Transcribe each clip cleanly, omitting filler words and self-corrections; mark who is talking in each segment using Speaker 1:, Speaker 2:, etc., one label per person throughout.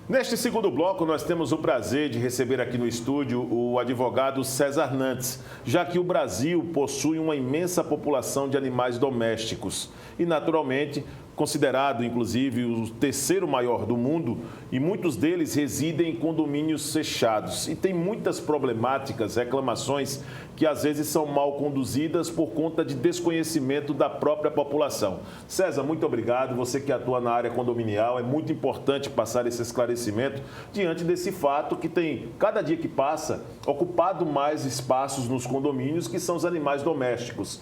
Speaker 1: Neste segundo bloco, nós temos o prazer de receber aqui no estúdio o advogado César Nantes, já que o Brasil possui uma imensa população de animais domésticos e, naturalmente, considerado, inclusive, o terceiro maior do mundo, e muitos deles residem em condomínios fechados. E tem muitas problemáticas, reclamações que às vezes são mal conduzidas por conta de desconhecimento da própria população. César, muito obrigado. Você que atua na área condominial, é muito importante passar esse esclarecimento diante desse fato que tem, cada dia que passa, ocupado mais espaços nos condomínios, que são os animais domésticos.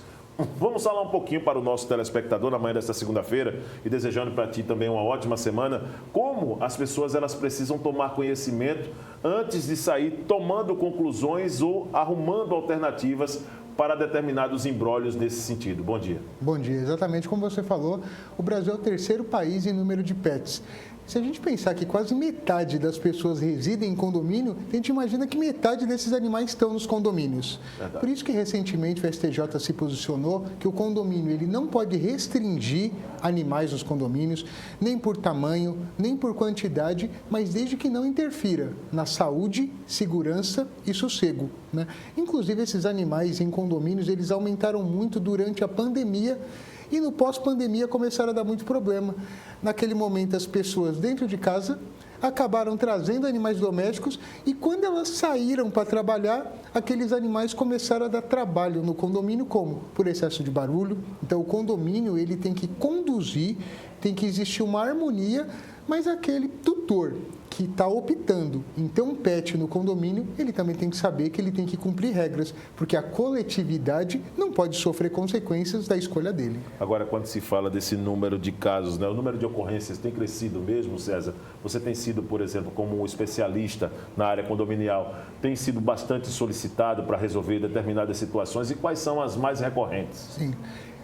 Speaker 1: Vamos falar um pouquinho para o nosso telespectador na manhã desta segunda-feira e desejando para ti também uma ótima semana, como as pessoas elas precisam tomar conhecimento antes de sair tomando conclusões ou arrumando alternativas para determinados imbróglios nesse sentido. Bom dia.
Speaker 2: Bom dia. Exatamente como você falou, o Brasil é o terceiro país em número de pets. Se a gente pensar que quase metade das pessoas residem em condomínio, a gente imagina que metade desses animais estão nos condomínios. Verdade. Por isso que recentemente o STJ se posicionou que o condomínio ele não pode restringir animais nos condomínios, nem por tamanho, nem por quantidade, mas desde que não interfira na saúde, segurança e sossego, né? Inclusive, esses animais em condomínios, eles aumentaram muito durante a pandemia. E no pós-pandemia começaram a dar muito problema. Naquele momento, as pessoas dentro de casa acabaram trazendo animais domésticos e quando elas saíram para trabalhar, aqueles animais começaram a dar trabalho no condomínio, como? Por excesso de barulho. Então, o condomínio ele tem que conduzir, tem que existir uma harmonia, mas aquele tutor que está optando em ter um pet no condomínio, ele também tem que saber que ele tem que cumprir regras, porque a coletividade não pode sofrer consequências da escolha dele.
Speaker 1: Agora, quando se fala desse número de casos, né, o número de ocorrências tem crescido mesmo, César? Você tem sido, por exemplo, como um especialista na área condominial, tem sido bastante solicitado para resolver determinadas situações e quais são as mais recorrentes?
Speaker 2: Sim.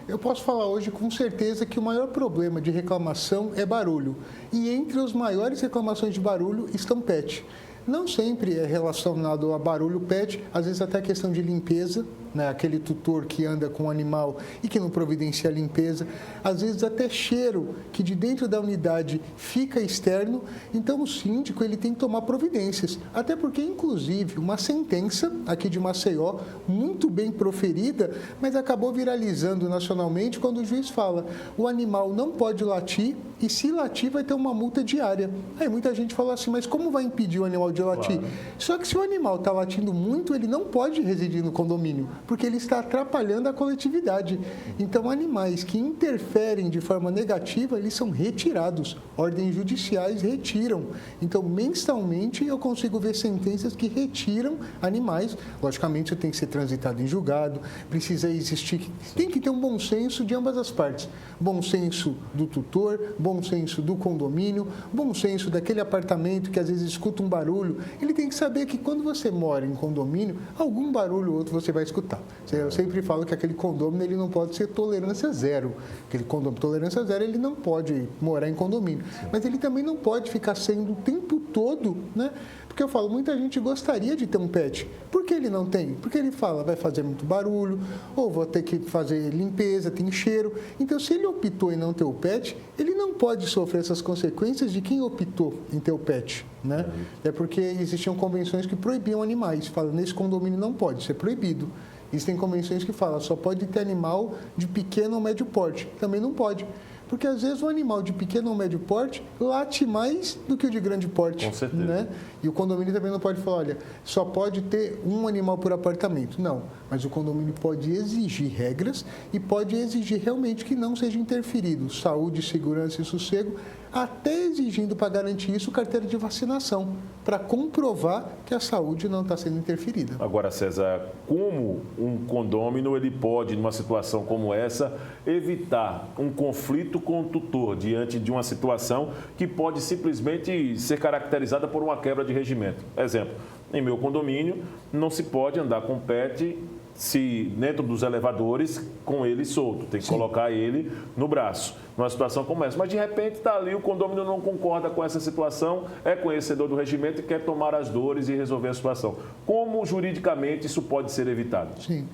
Speaker 2: Eu posso falar hoje com certeza que o maior problema de reclamação é barulho. E entre as maiores reclamações de barulho estão pet. Não sempre é relacionado a barulho pet, às vezes até a questão de limpeza, né? Aquele tutor que anda com o animal e que não providencia a limpeza, às vezes até cheiro que de dentro da unidade fica externo, então o síndico ele tem que tomar providências, até porque inclusive uma sentença aqui de Maceió, muito bem proferida, mas acabou viralizando nacionalmente quando o juiz fala, o animal não pode latir e se latir vai ter uma multa diária. Aí muita gente fala assim, mas como vai impedir o animal de latir? Claro. Só que se o animal está latindo muito, ele não pode residir no condomínio, porque ele está atrapalhando a coletividade. Então, animais que interferem de forma negativa, eles são retirados. Ordens judiciais retiram. Então, mensalmente, eu consigo ver sentenças que retiram animais. Logicamente, isso tem que ser transitado em julgado, precisa existir, tem que ter um bom senso de ambas as partes. Bom senso do tutor, bom senso do condomínio, bom senso daquele apartamento que às vezes escuta um barulho. Ele tem que saber que quando você mora em condomínio, algum barulho ou outro você vai escutar. Eu sempre falo que aquele condomínio ele não pode ser tolerância zero. Aquele condomínio tolerância zero, ele não pode morar em condomínio. Mas ele também não pode ficar sendo o tempo todo, né? Porque eu falo, muita gente gostaria de ter um pet. Por que ele não tem? Porque ele fala, vai fazer muito barulho, ou vou ter que fazer limpeza, tem cheiro. Então, se ele optou em não ter o pet, ele não pode sofrer essas consequências de quem optou em ter o pet, né? É porque existiam convenções que proibiam animais. Falam, nesse condomínio não pode, isso é proibido. Existem convenções que falam, só pode ter animal de pequeno ou médio porte. Também não pode. Porque, às vezes, um animal de pequeno ou médio porte late mais do que o de grande porte.
Speaker 1: Com certeza.
Speaker 2: Né? E o condomínio também não pode falar, olha, só pode ter um animal por apartamento. Não, mas o condomínio pode exigir regras e pode exigir realmente que não seja interferido saúde, segurança e sossego, até exigindo para garantir isso carteira de vacinação, para comprovar que a saúde não está sendo interferida.
Speaker 1: Agora, César, como um condômino ele pode, numa situação como essa, evitar um conflito com o tutor diante de uma situação que pode simplesmente ser caracterizada por uma quebra de regimento? Exemplo, em meu condomínio não se pode andar com pet se dentro dos elevadores com ele solto, tem que
Speaker 2: Sim.
Speaker 1: colocar ele no braço, numa situação como essa. Mas de repente está ali, o condomínio não concorda com essa situação, é conhecedor do regimento e quer tomar as dores e resolver a situação. Como juridicamente isso pode ser evitado?
Speaker 2: Sim.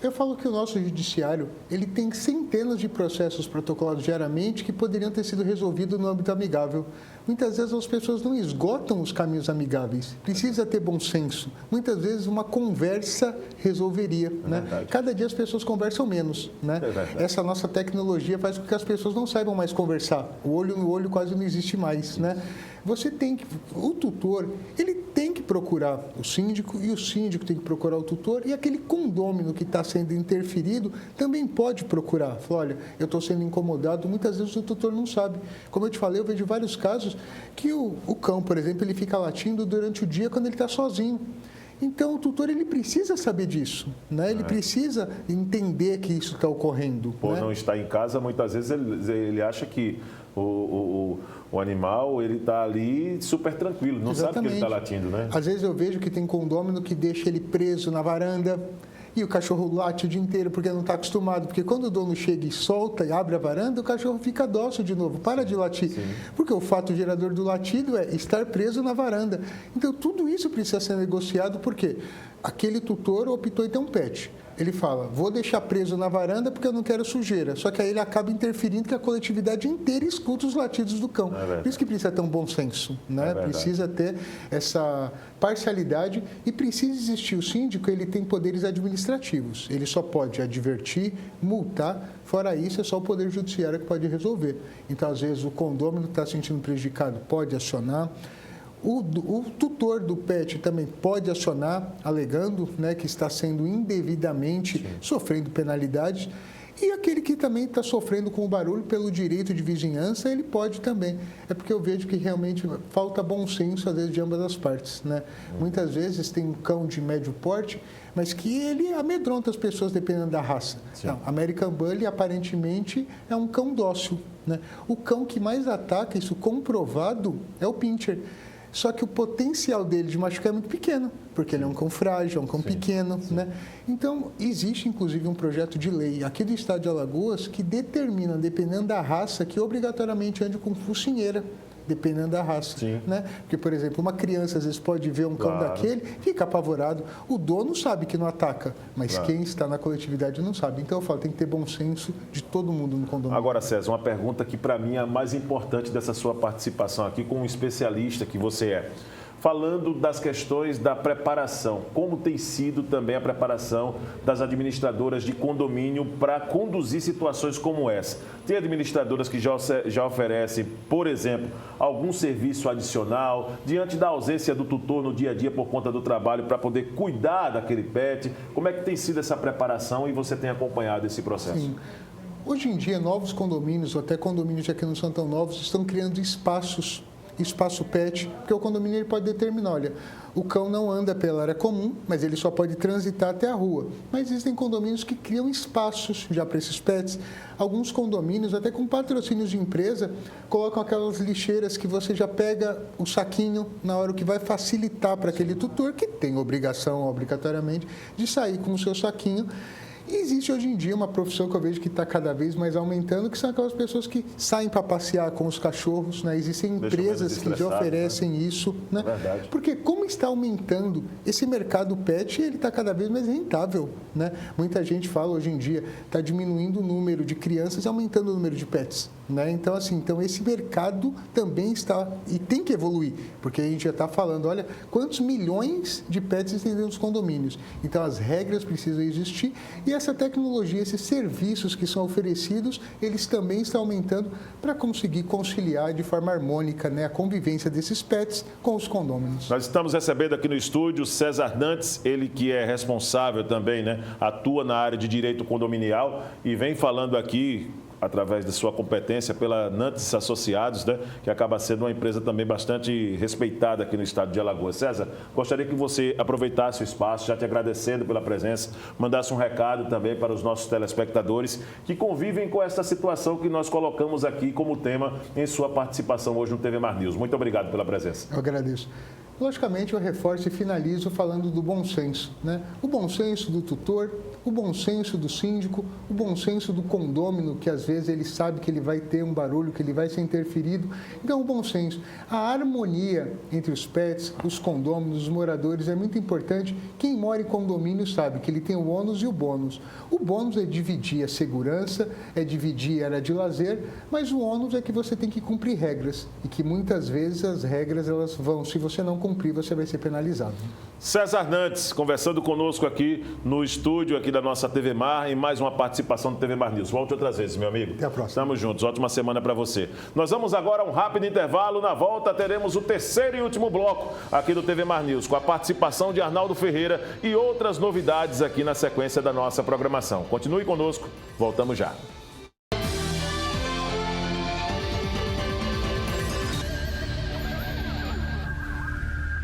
Speaker 2: Eu falo que o nosso judiciário, ele tem centenas de processos protocolados diariamente que poderiam ter sido resolvidos no âmbito amigável. Muitas vezes as pessoas não esgotam os caminhos amigáveis. Precisa ter bom senso. Muitas vezes uma conversa resolveria, né? Cada dia as pessoas conversam menos, né? Essa nossa tecnologia faz com que as pessoas não saibam mais conversar. O olho no olho quase não existe mais, né? O tutor, ele tem que procurar o síndico e o síndico tem que procurar o tutor e aquele condômino que está sendo interferido também pode procurar. Fala, olha, eu estou sendo incomodado, muitas vezes o tutor não sabe. Como eu te falei, eu vejo vários casos que o cão, por exemplo, ele fica latindo durante o dia quando ele está sozinho. Então, o tutor ele precisa saber disso, né? Ele precisa entender que isso está ocorrendo.
Speaker 1: Por não estar em casa, muitas vezes ele acha que o animal ele está ali super tranquilo, não sabe que ele está latindo, né?
Speaker 2: Às vezes eu vejo que tem condômino que deixa ele preso na varanda e o cachorro late o dia inteiro porque não está acostumado. Porque quando o dono chega e solta e abre a varanda, o cachorro fica dócil de novo, para de latir. Sim. Porque o fato gerador do latido é estar preso na varanda. Então, tudo isso precisa ser negociado porque aquele tutor optou em ter um pet. Ele fala, vou deixar preso na varanda porque eu não quero sujeira. Só que aí ele acaba interferindo que a coletividade inteira escuta os latidos do cão. Por isso que precisa ter um bom senso, né? Precisa ter essa parcialidade e precisa existir. O síndico, ele tem poderes administrativos. Ele só pode advertir, multar. Fora isso, é só o Poder Judiciário que pode resolver. Então, às vezes, o condômino está se sentindo prejudicado, pode acionar. O tutor do pet também pode acionar, alegando, né, que está sendo indevidamente sofrendo penalidades. E aquele que também está sofrendo com o barulho pelo direito de vizinhança, ele pode também. É porque eu vejo que realmente falta bom senso, às vezes, de ambas as partes, né? Muitas vezes tem um cão de médio porte, mas que ele amedronta as pessoas dependendo da raça. Não, American Bully, aparentemente, é um cão dócil, né? O cão que mais ataca, isso comprovado, é o Pinscher. Só que o potencial dele de machucar é muito pequeno, porque ele é um cão frágil, é um cão pequeno, né? Então, existe inclusive um projeto de lei aqui do estado de Alagoas que determina, dependendo da raça, que obrigatoriamente ande com focinheira, dependendo da raça, né? Porque, por exemplo, uma criança às vezes pode ver um cão daquele, fica apavorado. O dono sabe que não ataca, mas quem está na coletividade não sabe. Então, eu falo, tem que ter bom senso de todo mundo no condomínio.
Speaker 1: Agora, César, uma pergunta que para mim é a mais importante dessa sua participação aqui, como um especialista que você é. Falando das questões da preparação, como tem sido também a preparação das administradoras de condomínio para conduzir situações como essa? Tem administradoras que já oferecem, por exemplo, algum serviço adicional, diante da ausência do tutor no dia a dia por conta do trabalho, para poder cuidar daquele pet? Como é que tem sido essa preparação e você tem acompanhado esse processo?
Speaker 2: Sim. Hoje em dia, novos condomínios, ou até condomínios que não são tão novos, estão criando espaço pet, porque o condomínio ele pode determinar, olha, o cão não anda pela área comum, mas ele só pode transitar até a rua. Mas existem condomínios que criam espaços já para esses pets. Alguns condomínios, até com patrocínios de empresa, colocam aquelas lixeiras que você já pega o saquinho na hora, que vai facilitar para aquele tutor, que tem obrigação, obrigatoriamente, de sair com o seu saquinho. E existe hoje em dia uma profissão que eu vejo que está cada vez mais aumentando, que são aquelas pessoas que saem para passear com os cachorros, né? Existem empresas que já oferecem isso, né? Porque como está aumentando esse mercado pet, ele está cada vez mais rentável, né? Muita gente fala hoje em dia, está diminuindo o número de crianças e aumentando o número de pets, né? Então, assim, esse mercado também está e tem que evoluir, porque a gente já está falando, olha, quantos milhões de pets existem dentro dos condomínios. Então, as regras precisam existir e essa tecnologia, esses serviços que são oferecidos, eles também estão aumentando para conseguir conciliar de forma harmônica, né, a convivência desses pets com os condôminos.
Speaker 1: Nós estamos recebendo aqui no estúdio César Nantes, ele que é responsável também, né, atua na área de direito condominial e vem falando aqui através da sua competência pela Nantes Associados, né, que acaba sendo uma empresa também bastante respeitada aqui no estado de Alagoas. César, gostaria que você aproveitasse o espaço, já te agradecendo pela presença, mandasse um recado também para os nossos telespectadores que convivem com essa situação que nós colocamos aqui como tema em sua participação hoje no TV Mar News. Muito obrigado pela presença.
Speaker 2: Eu agradeço. Logicamente, eu reforço e finalizo falando do bom senso, né? O bom senso do tutor, o bom senso do síndico, o bom senso do condômino, que às vezes ele sabe que ele vai ter um barulho, que ele vai ser interferido. Então, o bom senso. A harmonia entre os pets, os condôminos, os moradores é muito importante. Quem mora em condomínio sabe que ele tem o ônus e o bônus. O bônus é dividir a segurança, é dividir a área de lazer, mas o ônus é que você tem que cumprir regras e que muitas vezes as regras elas vão, se você não cumprir, você vai ser penalizado.
Speaker 1: César Nantes, conversando conosco aqui no estúdio aqui da nossa TV Mar, em mais uma participação do TV Mar News. Volte outras vezes, meu amigo.
Speaker 2: Até a próxima.
Speaker 1: Estamos juntos. Ótima semana para você. Nós vamos agora a um rápido intervalo. Na volta teremos o terceiro e último bloco aqui do TV Mar News, com a participação de Arnaldo Ferreira e outras novidades aqui na sequência da nossa programação. Continue conosco. Voltamos já.